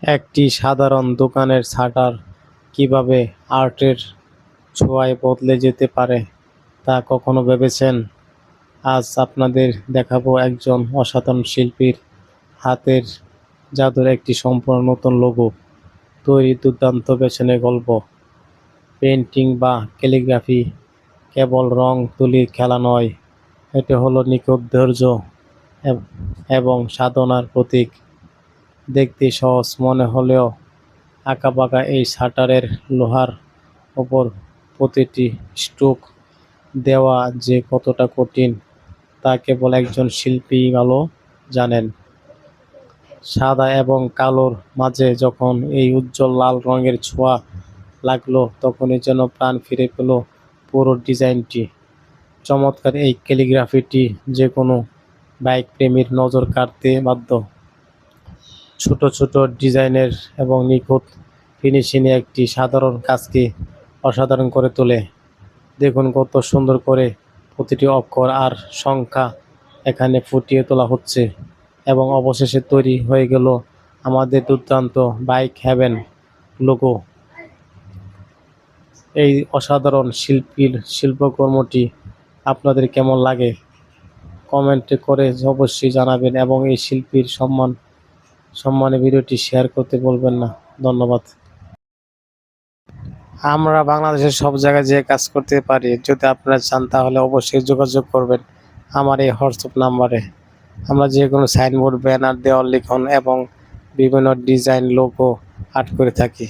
একটি সাধারণ দোকানের শাটার কিভাবে আর্টের ছোঁয়ায় বদলে যেতে পারে তা কখনো ভেবেছেন? আজ আপনাদের দেখাবো একজন অসাধারণ শিল্পীর হাতের জাদুর একটি সম্পূর্ণ নতুন লোগো তৈরির দুর্দান্ত পেছনের গল্প। পেইন্টিং বা ক্যালিগ্রাফি কেবল রং তুলির খেলা নয়, এটি হলো নিখুঁত ধৈর্য এবং সাধনার প্রতীক। দেখতে সহজ মনে হলেও আঁকাবাঁকা এই শাটারের লোহার ওপর প্রতিটি স্ট্রোক দেওয়া যে কতটা কঠিন তা কেবল একজন শিল্পীই ভালো জানেন। সাদা এবং কালোর মাঝে যখন এই উজ্জ্বল লাল রঙের ছোঁয়া লাগলো, তখনই যেন প্রাণ ফিরে পেল পুরো ডিজাইনটি। চমৎকার এই ক্যালিগ্রাফিটি যে কোনো বাইক প্রেমীর নজর কাড়তে বাধ্য। ছোট ছোট ডিজাইনের এবং নিখুঁত ফিনিশিংয়ে একটি সাধারণ কাজকে অসাধারণ করে তোলে। দেখুন কত সুন্দর করে প্রতিটি অক্ষর আর সংখ্যা এখানে ফুটিয়ে তোলা হচ্ছে এবং অবশেষে তৈরি হয়ে গেল আমাদের দুর্দান্ত বাইক হ্যাভেন লোগো। এই অসাধারণ শিল্পীর শিল্পকর্মটি আপনাদের কেমন লাগে কমেন্টে করে অবশ্যই জানাবেন এবং এই শিল্পীর সম্মানে ভিডিওটি শেয়ার করতে বলবেন না। ধন্যবাদ। আমরা বাংলাদেশের সব জায়গায় যেয়ে কাজ করতে পারি। যদি আপনারা চান তাহলে অবশ্যই যোগাযোগ করবেন আমার এই হোয়াটসঅ্যাপ নাম্বারে। আমরা যে কোনো সাইনবোর্ড, ব্যানার, দেওয়াল লিখন এবং বিভিন্ন ডিজাইন লোগো আর্ট করে থাকি।